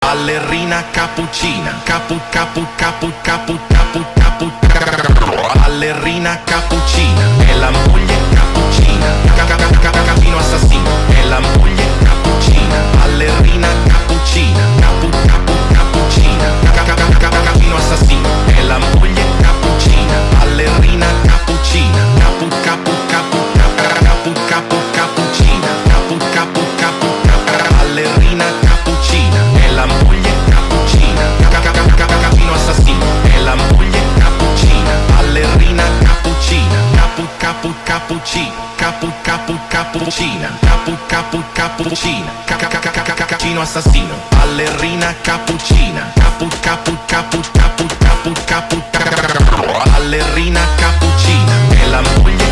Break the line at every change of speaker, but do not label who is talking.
ballerina cappuccina, ballerina cappuccina, è la moglie cappuccina, cappuccino assassino, è la moglie cappuccina, ballerina cappuccina, cappuccina, cappuccino assassino, è la moglie cappuccina, ballerina cappuccina, cappuccina, ballerina cappuccina, è la moglie cappuccina, cappuccino assassino, è la moglie cappuccina, ballerina cappuccina, cappuccina, cappuccina, cappuccino assassino, ballerina cappuccina, ballerina cappuccina, è la moglie